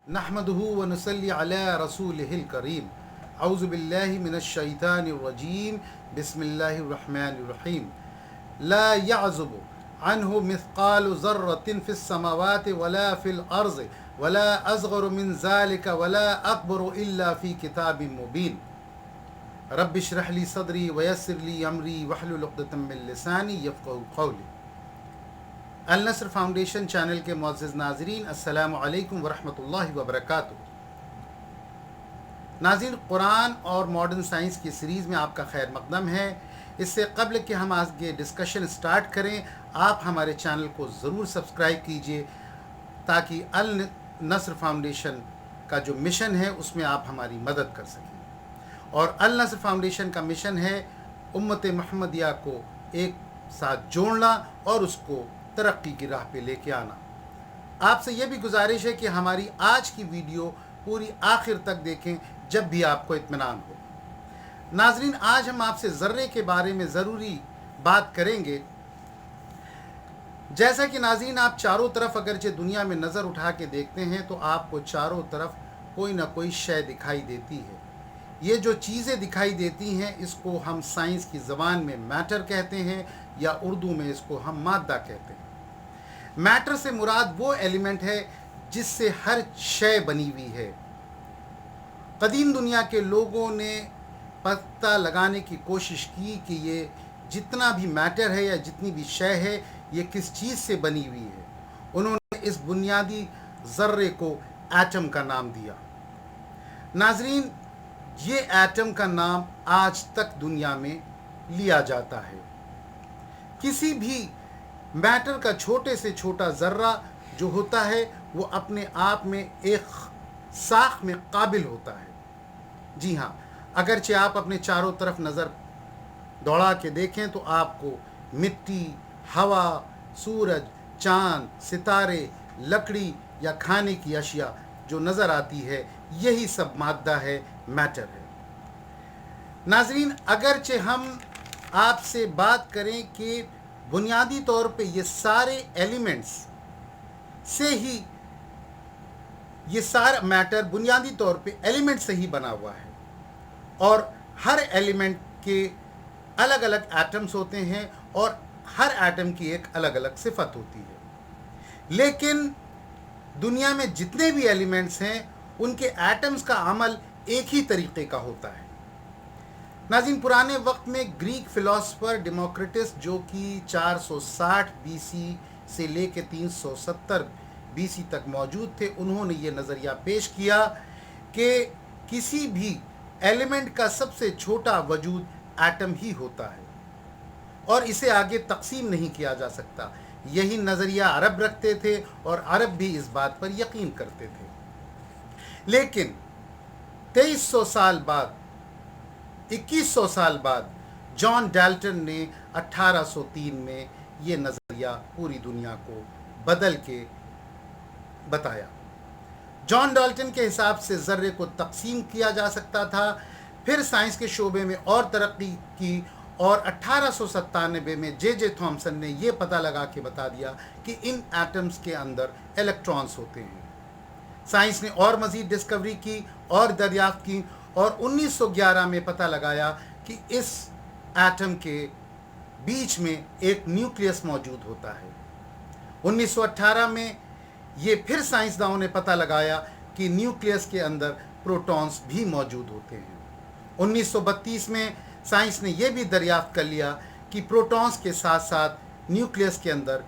नहमदुहु व नुसल्ली अला रसूलिहिल करीम औज़ु बिल्लाहि मिनश शैतानिर रजीम बिस्मिल्लाहिर रहमानिर रहीम ला यअज़ुबु अन्हु मिस्क़ालु ज़र्रतिन फ़िस समावाति वला फ़िल अर्ज़ि वला असग़रु मिन ज़ालिका वला अकबरु इल्ला फ़ी किताबिन मुबीन रब्बि इश्रह ली सदरी व यस्सिर ली अमरी वहलुल उक़दतम मिन लिसानी यफ़क़हू क़ौली। अल नस्र फाउंडेशन चैनल के मुअज़्ज़िज़ नाज़रीन, अस्सलामु अलैकुम वरहमतुल्लाहि वबरकातुहू। नाज़रीन, कुरान और मॉडर्न साइंस की सीरीज़ में आपका खैर मक़दम है। इससे क़ब्ल कि हम आगे डिस्कशन स्टार्ट करें, आप हमारे चैनल को ज़रूर सब्सक्राइब कीजिए ताकि अल नस्र फाउंडेशन का जो मिशन है उसमें आप हमारी मदद कर सकें। और अल नस्र फाउंडेशन का मिशन है उम्मत मुहम्मदिया को एक साथ जोड़ना और उसको तरक्की की राह पे लेके आना। आपसे ये भी गुजारिश है कि हमारी आज की वीडियो पूरी आखिर तक देखें जब भी आपको इत्मीनान हो। नाजरीन, आज हम आपसे ज़र्रे के बारे में ज़रूरी बात करेंगे। जैसा कि नाजरीन, आप चारों तरफ अगरचे दुनिया में नज़र उठा के देखते हैं तो आपको चारों तरफ कोई ना कोई शय दिखाई देती है। ये जो चीज़ें दिखाई देती हैं इसको हम साइंस की ज़बान में मैटर कहते हैं या उर्दू में इसको हम मादा कहते हैं। मैटर से मुराद वो एलिमेंट है जिससे हर शय बनी हुई है। कदीम दुनिया के लोगों ने पता लगाने की कोशिश की कि ये जितना भी मैटर है या जितनी भी शय है ये किस चीज़ से बनी हुई है। उन्होंने इस बुनियादी ज़र्रे को एटम का नाम दिया। नाजरीन, ये एटम का नाम आज तक दुनिया में लिया जाता है। किसी भी मैटर का छोटे से छोटा ज़र्रा जो होता है वो अपने आप में एक साख में काबिल होता है। जी हाँ, अगरचे आप अपने चारों तरफ नज़र दौड़ा के देखें तो आपको मिट्टी, हवा, सूरज, चाँद, सितारे, लकड़ी या खाने की अशिया जो नज़र आती है यही सब मादा है, मैटर है। नाजरीन, अगरचे हम आपसे बात करें कि बुनियादी तौर पे ये सारे एलिमेंट्स से ही ये सारा मैटर बुनियादी तौर पे एलिमेंट से ही बना हुआ है और हर एलिमेंट के अलग अलग एटम्स होते हैं और हर एटम की एक अलग अलग सिफत होती है। लेकिन दुनिया में जितने भी एलिमेंट्स हैं उनके एटम्स का अमल एक ही तरीके का होता है। नाज़रीन, पुराने वक्त में ग्रीक फ़िलासफ़र डेमोक्रिटस जो कि 460 बीसी से लेकर 370 बीसी तक मौजूद थे, उन्होंने ये नज़रिया पेश किया कि किसी भी एलिमेंट का सबसे छोटा वजूद एटम ही होता है और इसे आगे तकसीम नहीं किया जा सकता। यही नज़रिया अरब रखते थे और अरब भी इस बात पर यकीन करते थे। लेकिन 2300 साल बाद 2100 साल बाद जॉन डाल्टन ने 1803 में ये नज़रिया पूरी दुनिया को बदल के बताया। जॉन डाल्टन के हिसाब से ज़र्रे को तकसीम किया जा सकता था। फिर साइंस के शोबे में और तरक्की की और 1897 में जे थॉमसन ने ये पता लगा के बता दिया कि इन एटम्स के अंदर इलेक्ट्रॉन्स होते हैं। साइंस ने और मज़ीद डिस्कवरी की और दरियाफ्त की और 1911 में पता लगाया कि इस एटम के बीच में एक न्यूक्लियस मौजूद होता है। 1918 में ये फिर साइंसदानों ने पता लगाया कि न्यूक्लियस के अंदर प्रोटॉन्स भी मौजूद होते हैं। 1932 में साइंस ने यह भी दरियाफ्त कर लिया कि प्रोटॉन्स के साथ साथ न्यूक्लियस के अंदर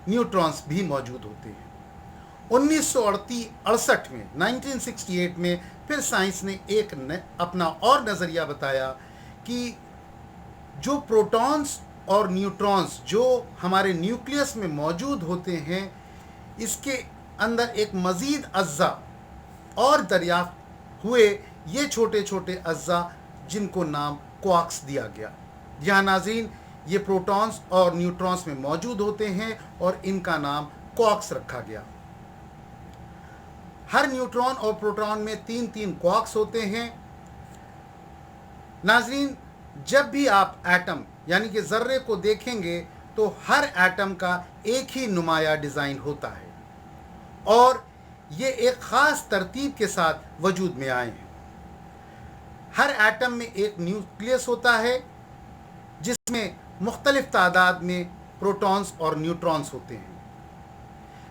न्यूट्रॉन्स भी मौजूद होते हैं। 1968 में 1968 में फिर साइंस ने अपना और नज़रिया बताया कि जो प्रोटॉन्स और न्यूट्रॉन्स जो हमारे न्यूक्लियस में मौजूद होते हैं इसके अंदर एक मज़ीद अज्जा और दरियाफ्त हुए, ये छोटे छोटे अज्जा जिनको नाम क्वार्क्स दिया गया। यहाँ नाज़रीन, ये प्रोटॉन्स और न्यूट्रॉन्स में मौजूद होते हैं और इनका नाम क्वार्क्स रखा गया। हर न्यूट्रॉन और प्रोटॉन में 3-3 क्वार्क्स होते हैं। नाज़रीन, जब भी आप एटम यानी कि ज़र्रे को देखेंगे तो हर एटम का एक ही नुमाया डिज़ाइन होता है और یہ ایک خاص ترتیب کے ساتھ وجود میں آئے ہیں۔ ہر ایٹم میں ایک نیوکلیس ہوتا ہے جس میں مختلف تعداد میں پروٹونز اور نیوٹرونز ہوتے ہیں۔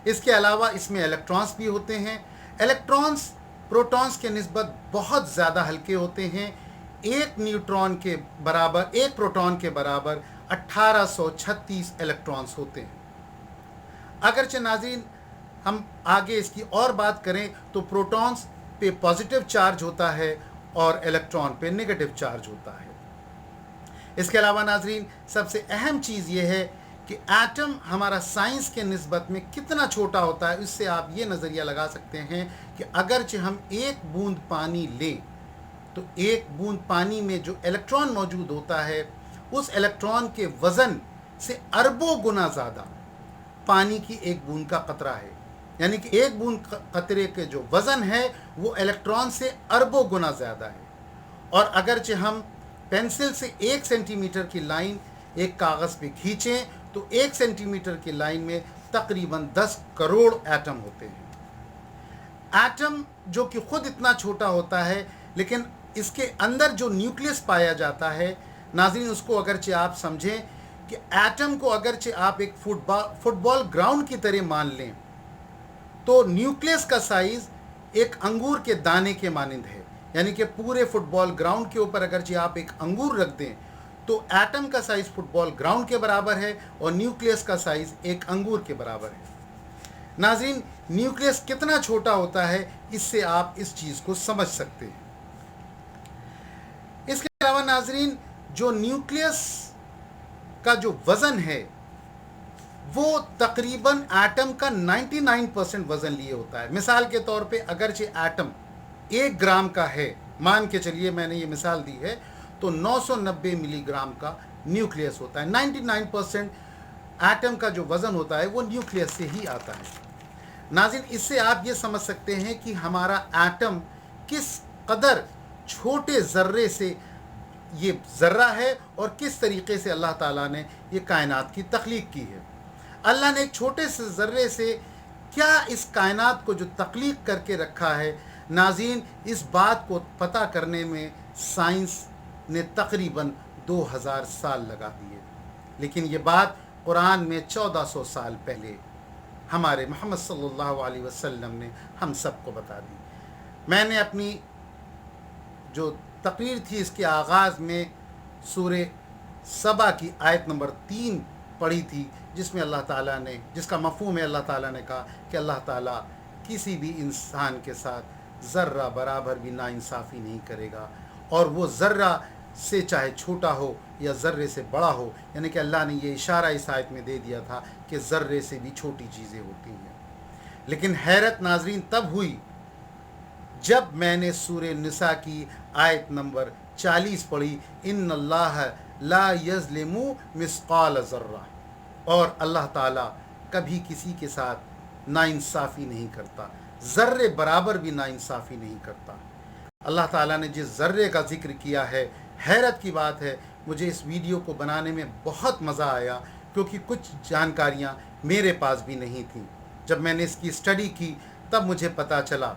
اس کے علاوہ اس میں الیکٹرونز بھی ہوتے ہیں۔ الیکٹرونز پروٹونز کے نسبت بہت زیادہ ہلکے ہوتے ہیں۔ ایک پروٹون کے برابر 1836 الیکٹرونز ہوتے ہیں۔ اگرچہ ناظرین ہم آگے اس کی اور بات کریں تو پروٹونز پہ پازیٹیو چارج ہوتا ہے اور الیکٹران پہ نیگیٹو چارج ہوتا ہے۔ اس کے علاوہ ناظرین سب سے اہم چیز یہ ہے کہ ایٹم ہمارا سائنس کے نسبت میں کتنا چھوٹا ہوتا ہے۔ اس سے آپ یہ نظریہ لگا سکتے ہیں کہ اگرچہ ہم ایک بوند پانی لیں تو ایک بوند پانی میں جو الیکٹران موجود ہوتا ہے اس الیکٹران کے وزن سے اربوں گنا زیادہ پانی کی ایک بوند کا قطرہ ہے، یعنی کہ ایک بوند قطرے کے جو وزن ہے وہ الیکٹران سے اربوں گنا زیادہ ہے۔ اور اگرچہ ہم پینسل سے 1 سینٹی میٹر کی لائن ایک کاغذ پہ کھینچیں تو 1 سینٹی میٹر کی لائن میں تقریباً 10 کروڑ ایٹم ہوتے ہیں۔ ایٹم جو کہ خود اتنا چھوٹا ہوتا ہے لیکن اس کے اندر جو نیوکلیس پایا جاتا ہے ناظرین، اس کو اگرچہ آپ سمجھیں کہ ایٹم کو اگرچہ آپ ایک فٹ بال گراؤنڈ کی طرح مان لیں تو نیوکلیس کا سائز ایک انگور کے دانے کے مانند ہے، یعنی کہ پورے فٹ بال گراؤنڈ کے اوپر اگرچہ آپ ایک انگور رکھ دیں تو ایٹم کا سائز فٹ بال گراؤنڈ کے برابر ہے اور نیوکلیس کا سائز ایک انگور کے برابر ہے۔ ناظرین نیوکلیس کتنا چھوٹا ہوتا ہے اس سے آپ اس چیز کو سمجھ سکتے ہیں۔ اس کے علاوہ ناظرین جو نیوکلیس کا جو وزن ہے وہ تقریباً ایٹم کا 99% وزن لیے ہوتا ہے۔ مثال کے طور پہ اگرچہ ایٹم 1 گرام کا ہے، مان کے چلیے میں نے یہ مثال دی ہے، تو 990 ملی گرام کا نیوکلیس ہوتا ہے۔ 99% ایٹم کا جو وزن ہوتا ہے وہ نیوکلیس سے ہی آتا ہے۔ ناظرین اس سے آپ یہ سمجھ سکتے ہیں کہ ہمارا ایٹم کس قدر چھوٹے ذرے سے یہ ذرہ ہے اور کس طریقے سے اللہ تعالیٰ نے یہ کائنات کی تخلیق کی ہے۔ اللہ نے ایک چھوٹے سے ذرے سے کیا اس کائنات کو جو تخلیق کر کے رکھا ہے، ناظرین اس بات کو پتہ کرنے میں سائنس نے تقریباً 2000 سال لگا دیے، لیکن یہ بات قرآن میں 1400 سال پہلے ہمارے محمد صلی اللہ علیہ وسلم نے ہم سب کو بتا دی۔ میں نے اپنی جو تقریر تھی اس کے آغاز میں سورہ سبا کی آیت نمبر 3 پڑھی تھی، جس میں اللہ تعالیٰ نے، جس کا مفہوم ہے اللہ تعالیٰ نے کہا کہ اللہ تعالیٰ کسی بھی انسان کے ساتھ ذرہ برابر بھی ناانصافی نہیں کرے گا، اور وہ ذرہ سے چاہے چھوٹا ہو یا ذرے سے بڑا ہو، یعنی کہ اللہ نے یہ اشارہ اس آیت میں دے دیا تھا کہ ذرے سے بھی چھوٹی چیزیں ہوتی ہیں۔ لیکن حیرت ناظرین تب ہوئی جب میں نے سورہ نساء کی آیت نمبر 40 پڑھی، ان اللہ لا یظلم مثقال ذرہ، اور اللہ تعالیٰ کبھی کسی کے ساتھ ناانصافی نہیں کرتا، ذرے برابر بھی ناانصافی نہیں کرتا۔ اللہ تعالیٰ نے جس ذرے کا ذکر کیا ہے، حیرت کی بات ہے، مجھے اس ویڈیو کو بنانے میں بہت مزہ آیا کیونکہ کچھ جانکاریاں میرے پاس بھی نہیں تھیں۔ جب میں نے اس کی اسٹڈی کی تب مجھے پتہ چلا۔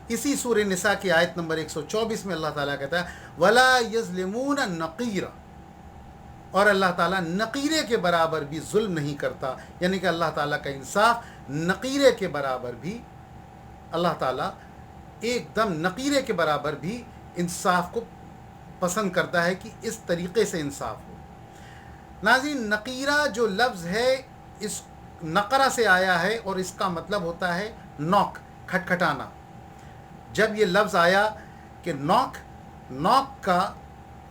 اسی سورہ نساء کی آیت نمبر 124 میں اللہ تعالیٰ کہتا ہے وَلَا يَظْلِمُونَ نَقِيرًا، اور اللہ تعالیٰ نقیرے کے برابر بھی ظلم نہیں کرتا، یعنی کہ اللہ تعالیٰ کا انصاف نقیرے کے برابر بھی، اللہ تعالیٰ ایک دم نقیرے کے برابر بھی انصاف کو پسند کرتا ہے کہ اس طریقے سے انصاف ہو۔ ناظرین نقیرہ جو لفظ ہے اس نقرہ سے آیا ہے اور اس کا مطلب ہوتا ہے نوک، کھٹکھٹانا۔ جب یہ لفظ آیا کہ نوک کا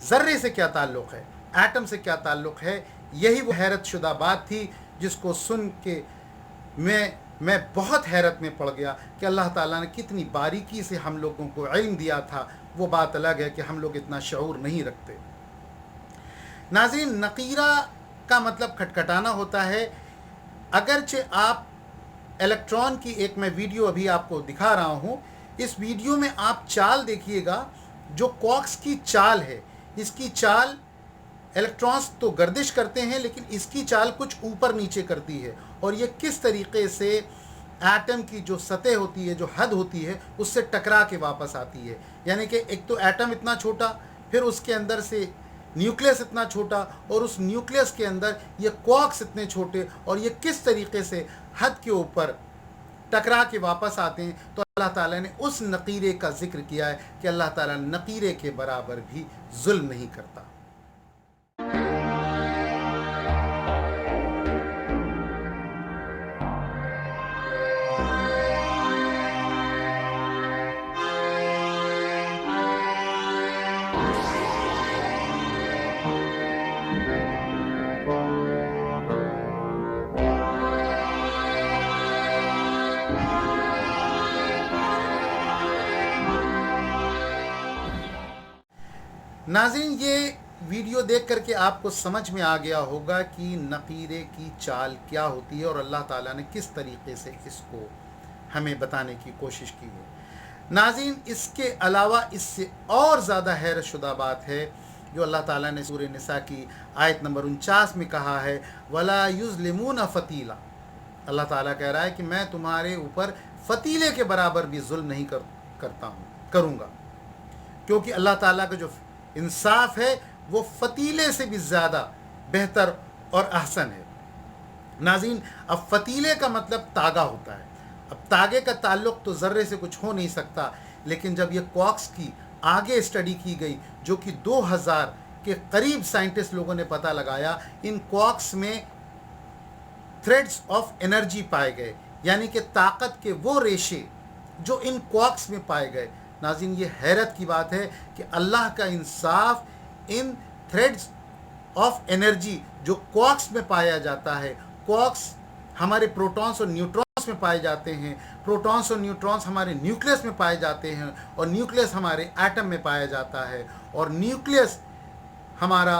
ذرے سے کیا تعلق ہے، ایٹم سے کیا تعلق ہے، یہی وہ حیرت شدہ بات تھی جس کو سن کے میں بہت حیرت میں پڑ گیا کہ اللہ تعالیٰ نے کتنی باریکی سے ہم لوگوں کو علم دیا تھا۔ وہ بات الگ ہے کہ ہم لوگ اتنا شعور نہیں رکھتے۔ ناظرین نقیرہ کا مطلب کھٹکھٹانا ہوتا ہے۔ اگرچہ آپ الیکٹران کی ایک میں ویڈیو ابھی آپ کو دکھا رہا ہوں، اس ویڈیو میں آپ چال دیکھیے گا جو کوکس کی چال ہے، اس کی چال الیکٹرانز تو گردش کرتے ہیں لیکن اس کی چال کچھ اوپر نیچے کرتی ہے، اور یہ کس طریقے سے एटम की जो सतह होती है, जो हद होती है, उससे टकरा के वापस आती है। यानी कि एक तो एटम इतना छोटा, फिर उसके अंदर से न्यूक्लियस इतना छोटा, और उस न्यूक्लियस के अंदर ये क्वार्क्स इतने छोटे, और ये किस तरीके से हद के ऊपर टकरा के वापस आते हैं। तो अल्लाह ताला ने उस नकीरे का जिक्र किया है कि अल्लाह ताला नकीरे के बराबर भी जुल्म नहीं करता। नाज़रीन, ये वीडियो देख करके आपको समझ में आ गया होगा कि नकीरे की चाल क्या होती है और अल्लाह ताला ने किस तरीके से इसको हमें बताने की कोशिश की है। नाज़रीन, इसके अलावा इससे और ज़्यादा हैरत शुदा बात है जो अल्लाह ताला ने सूरह निसा की आयत नंबर 49 में कहा है, वला युज़लिमून फ़तीला। अल्लाह ताला कह रहा है कि मैं तुम्हारे ऊपर फ़तीले के बराबर भी जुल्म नहीं करूँगा, क्योंकि अल्लाह ताला का जो इंसाफ है वो फ़तीले से भी ज़्यादा बेहतर और अहसन है। नाज़रीन, अब फ़तीले का मतलब तागा होता है। अब तागे का ताल्लुक़ तो ज़र्रे से कुछ हो नहीं सकता, लेकिन जब ये क्वार्क्स की आगे स्टडी की गई, जो कि 2000 के करीब साइंटिस्ट लोगों ने पता लगाया, इन क्वार्क्स में थ्रेड्स ऑफ एनर्जी पाए गए, यानी कि ताकत के वो रेशे जो इन क्वार्क्स में पाए गए। नाज़रीन, ये हैरत की बात है कि अल्लाह का इंसाफ इन थ्रेड्स ऑफ एनर्जी जो क्वार्क्स में पाया जाता है, क्वार्क्स हमारे प्रोटॉन्स और न्यूट्रॉन्स में पाए जाते हैं, प्रोटॉन्स और न्यूट्रॉन्स हमारे न्यूक्लियस में पाए जाते हैं, और न्यूक्लियस हमारे एटम में पाया जाता है, और न्यूक्लियस हमारा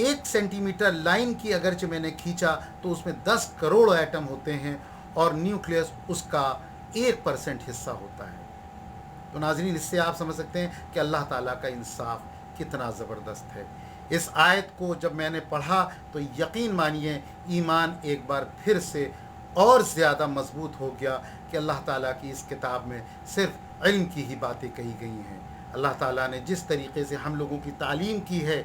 1 सेंटीमीटर लाइन की अगरचे मैंने खींचा तो उसमें 10 करोड़ एटम होते हैं, और न्यूक्लियस उसका 1% हिस्सा होता है। तो नाज़रीन, इससे आप समझ सकते हैं कि अल्लाह ताला का इंसाफ कितना ज़बरदस्त है। इस आयत को जब मैंने पढ़ा तो यकीन मानिए ईमान एक बार फिर से और ज़्यादा मजबूत हो गया कि अल्लाह ताला की इस किताब में सिर्फ़ इल्म की ही बातें कही गई हैं। अल्लाह ताला ने जिस तरीके से हम लोगों की तालीम की है,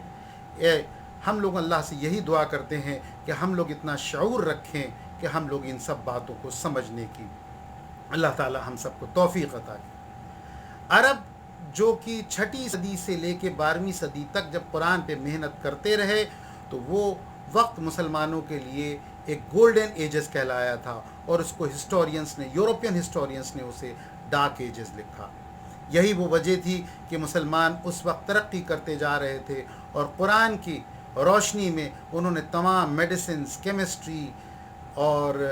हम लोग अल्लाह से यही दुआ करते हैं कि हम लोग इतना शऊर रखें कि हम लोग इन सब बातों को समझने की अल्लाह ताला हम सबको तौफीक अता करे। अरब जो कि 6ठी सदी से लेके 12वीं सदी तक जब कुरान पे मेहनत करते रहे, तो वो वक्त मुसलमानों के लिए एक गोल्डन एजेस कहलाया था, और उसको हिस्टोरियंस ने, यूरोपियन हिस्टोरियंस ने उसे डार्क एजेस लिखा। यही वो वजह थी कि मुसलमान उस वक्त तरक्की करते जा रहे थे, और कुरान की रोशनी में उन्होंने तमाम मेडिसिन्स, केमिस्ट्री और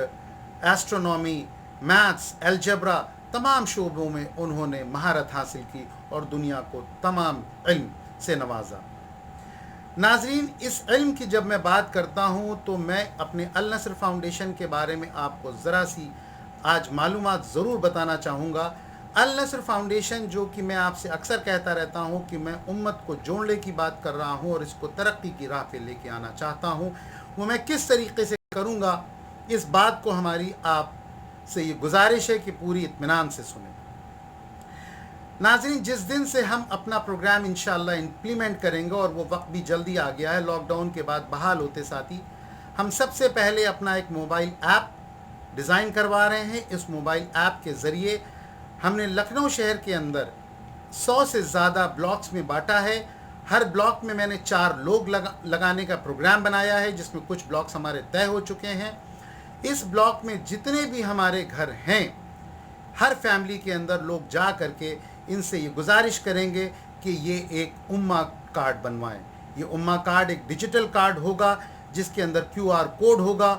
एस्ट्रोनॉमी, मैथ्स, अलजबरा, तमाम शोबों में उन्होंने महारत हासिल की और दुनिया को तमाम इल्म से नवाजा। नाजरीन, इस इल्म की जब मैं बात करता हूँ तो मैं अपने अल नस्र फाउंडेशन के बारे में आपको ज़रा सी आज मालूमात ज़रूर बताना चाहूँगा। अल नस्र फाउंडेशन, जो कि मैं आपसे अक्सर कहता रहता हूँ कि मैं उम्मत को जोड़ने की बात कर रहा हूँ और इसको तरक्की की राह पे लेके आना चाहता हूँ, वो मैं किस तरीके से करूँगा, इस बात को हमारी आप से ये गुजारिश है कि पूरी इत्मीनान से सुनें। नाज़रीन, जिस दिन से हम अपना प्रोग्राम इंशाअल्लाह इम्प्लीमेंट करेंगे, और वो वक्त भी जल्दी आ गया है, लॉकडाउन के बाद बहाल होते साथ ही हम सबसे पहले अपना एक मोबाइल ऐप डिज़ाइन करवा रहे हैं। इस मोबाइल ऐप के ज़रिए हमने लखनऊ शहर के अंदर 100 से ज़्यादा ब्लॉक्स में बांटा है। हर ब्लॉक में मैंने 4 लोग लगाने का प्रोग्राम बनाया है, जिसमें कुछ ब्लॉक्स हमारे तय हो चुके हैं। इस ब्लॉक में जितने भी हमारे घर हैं, हर फैमिली के अंदर लोग जा करके इनसे ये गुजारिश करेंगे कि ये एक उम्मा कार्ड बनवाएं। ये उम्मा कार्ड एक डिजिटल कार्ड होगा जिसके अंदर QR कोड होगा,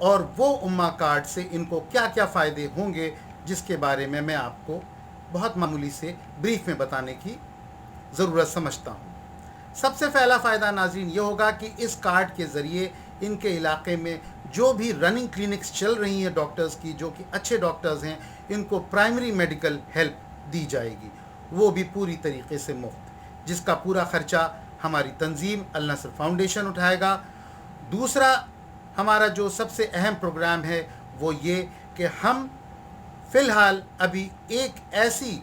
और वो उम्मा कार्ड से इनको क्या क्या फ़ायदे होंगे, जिसके बारे में मैं आपको बहुत मामूली से ब्रीफ में बताने की ज़रूरत समझता हूँ। सबसे पहला फ़ायदा नाज़रीन ये होगा कि इस कार्ड के ज़रिए इनके इलाके में जो भी रनिंग क्लिनिक्स चल रही हैं डॉक्टर्स की, जो कि अच्छे डॉक्टर्स हैं, इनको प्राइमरी मेडिकल हेल्प दी जाएगी, वो भी पूरी तरीके से मुफ्त, जिसका पूरा ख़र्चा हमारी तंजीम अल नस्र फाउंडेशन उठाएगा। दूसरा हमारा जो सबसे अहम प्रोग्राम है वो ये कि हम فی الحال ابھی ایک ایسی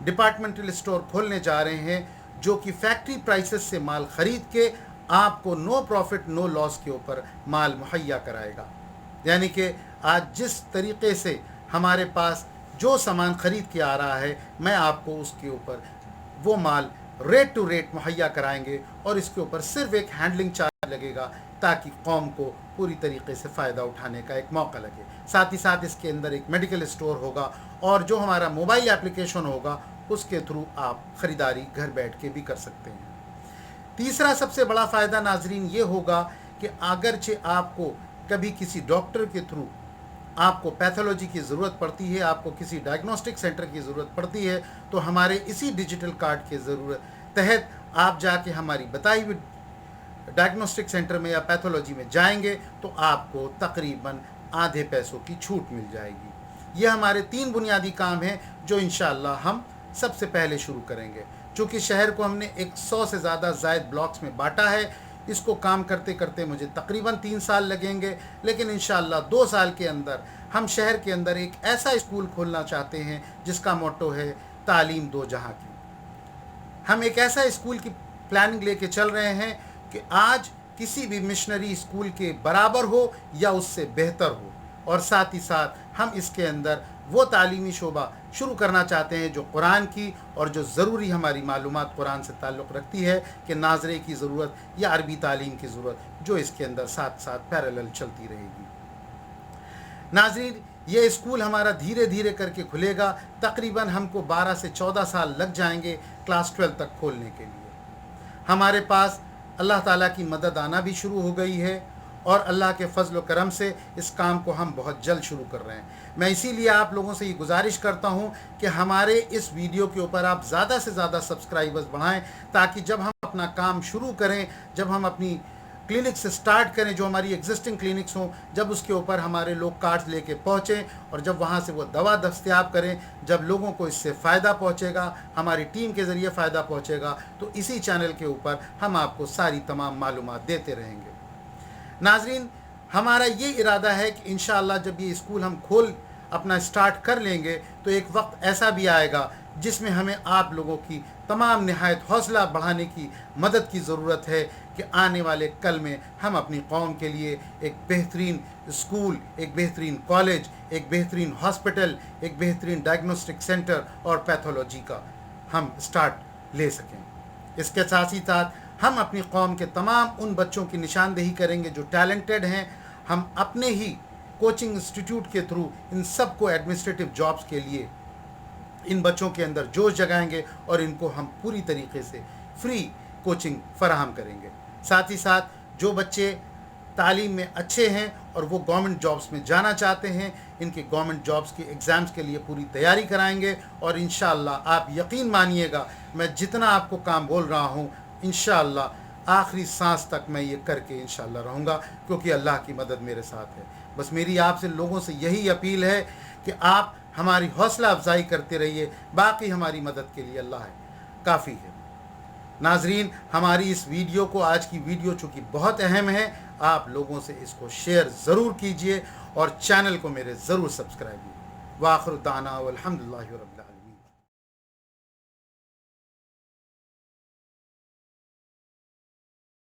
ڈپارٹمنٹل اسٹور کھولنے جا رہے ہیں جو کہ فیکٹری پرائسز سے مال خرید کے آپ کو نو پروفٹ نو لاس کے اوپر مال مہیا کرائے گا. یعنی کہ آج جس طریقے سے ہمارے پاس جو سامان خرید کے آ رہا ہے، میں آپ کو اس کے اوپر وہ مال ریٹ ٹو ریٹ مہیا کرائیں گے، اور اس کے اوپر صرف ایک ہینڈلنگ چارج لگے گا تاکہ قوم کو پوری طریقے سے فائدہ اٹھانے کا ایک موقع لگے. ساتھ ہی ساتھ اس کے اندر ایک میڈیکل اسٹور ہوگا، اور جو ہمارا موبائل اپلیکیشن ہوگا اس کے تھرو آپ خریداری گھر بیٹھ کے بھی کر سکتے ہیں. تیسرا سب سے بڑا فائدہ ناظرین یہ ہوگا کہ اگرچہ آپ کو کبھی کسی ڈاکٹر کے تھرو آپ کو پیتھولوجی کی ضرورت پڑتی ہے، آپ کو کسی ڈائگنوسٹک سینٹر کی ضرورت پڑتی ہے، تو ہمارے اسی ڈیجیٹل کارڈ کے ضرورت تحت آپ جا کے ہماری بتائی ہوئی ڈائگنوسٹک سینٹر میں یا پیتھولوجی میں جائیں گے تو آپ کو تقریباً آدھے پیسوں کی چھوٹ مل جائے گی. یہ ہمارے 3 بنیادی کام ہیں جو انشاءاللہ ہم سب سے پہلے شروع کریں گے. چونکہ شہر کو ہم نے 100 سے زیادہ زائد بلاکس میں بانٹا ہے، اس کو کام کرتے کرتے مجھے تقریباً 3 سال لگیں گے، لیکن انشاءاللہ 2 سال کے اندر ہم شہر کے اندر ایک ایسا اسکول کھولنا چاہتے ہیں جس کا موٹو ہے تعلیم دو جہاں کی. ہم ایک ایسا اسکول کی پلاننگ لے کے چل رہے ہیں کہ آج کسی بھی مشنری اسکول کے برابر ہو یا اس سے بہتر ہو، اور ساتھ ہی ساتھ ہم اس کے اندر وہ تعلیمی شعبہ شروع کرنا چاہتے ہیں جو قرآن کی اور جو ضروری ہماری معلومات قرآن سے تعلق رکھتی ہے، کہ ناظرے کی ضرورت یا عربی تعلیم کی ضرورت جو اس کے اندر ساتھ ساتھ پیرالل چلتی رہے گی. ناظرین، یہ اسکول ہمارا دھیرے دھیرے کر کے کھلے گا. تقریباً ہم کو 12 سے 14 سال لگ جائیں گے کلاس 12 تک کھولنے کے لیے. ہمارے پاس اللہ تعالیٰ کی مدد آنا بھی شروع ہو گئی ہے، اور اللہ کے فضل و کرم سے اس کام کو ہم بہت جلد شروع کر رہے ہیں. میں اسی لیے آپ لوگوں سے یہ گزارش کرتا ہوں کہ ہمارے اس ویڈیو کے اوپر آپ زیادہ سے زیادہ سبسکرائبرز بڑھائیں، تاکہ جب ہم اپنا کام شروع کریں، جب ہم اپنی کلینک سے سٹارٹ کریں، جو ہماری ایگزسٹنگ کلینکس ہوں، جب اس کے اوپر ہمارے لوگ کارڈز لے کے پہنچیں اور جب وہاں سے وہ دوا دستیاب کریں، جب لوگوں کو اس سے فائدہ پہنچے گا، ہماری ٹیم کے ذریعے فائدہ پہنچے گا، تو اسی چینل کے اوپر ہم آپ کو ساری تمام معلومات دیتے رہیں گے. ناظرین، ہمارا یہ ارادہ ہے کہ انشاءاللہ جب یہ اسکول ہم کھول اپنا سٹارٹ کر لیں گے تو ایک وقت ایسا بھی آئے گا جس میں ہمیں آپ لوگوں کی تمام نہایت حوصلہ بڑھانے کی مدد کی ضرورت ہے، کہ آنے والے کل میں ہم اپنی قوم کے لیے ایک بہترین اسکول، ایک بہترین کالج، ایک بہترین ہاسپٹل، ایک بہترین ڈائگنوسٹک سینٹر اور پیتھولوجی کا ہم سٹارٹ لے سکیں. اس کے ساتھ ہی ساتھ ہم اپنی قوم کے تمام ان بچوں کی نشاندہی کریں گے جو ٹیلنٹڈ ہیں. ہم اپنے ہی کوچنگ انسٹیٹیوٹ کے تھرو ان سب کو ایڈمنسٹریٹو جابز کے لیے ان بچوں کے اندر جوش جگائیں گے، اور ان کو ہم پوری طریقے سے فری کوچنگ فراہم کریں گے. ساتھ ہی ساتھ جو بچے تعلیم میں اچھے ہیں اور وہ گورنمنٹ جابز میں جانا چاہتے ہیں، ان کے گورنمنٹ جابز کے ایگزامز کے لیے پوری تیاری کرائیں گے. اور انشاءاللہ آپ یقین مانیے گا، میں جتنا آپ کو کام بول رہا ہوں انشاءاللہ آخری سانس تک میں یہ کر کے انشاءاللہ رہوں گا، کیونکہ اللہ کی مدد میرے ساتھ ہے. بس میری آپ سے لوگوں سے یہی اپیل ہے کہ آپ ہماری حوصلہ افزائی کرتے رہیے، باقی ہماری مدد کے لیے اللہ ہے، کافی ہے. ناظرین، ہماری اس ویڈیو کو، آج کی ویڈیو چونکہ بہت اہم ہے، آپ لوگوں سے اس کو شیئر ضرور کیجئے اور چینل کو میرے ضرور سبسکرائب کیجئے. وآخر دعوانا والحمدللہ رب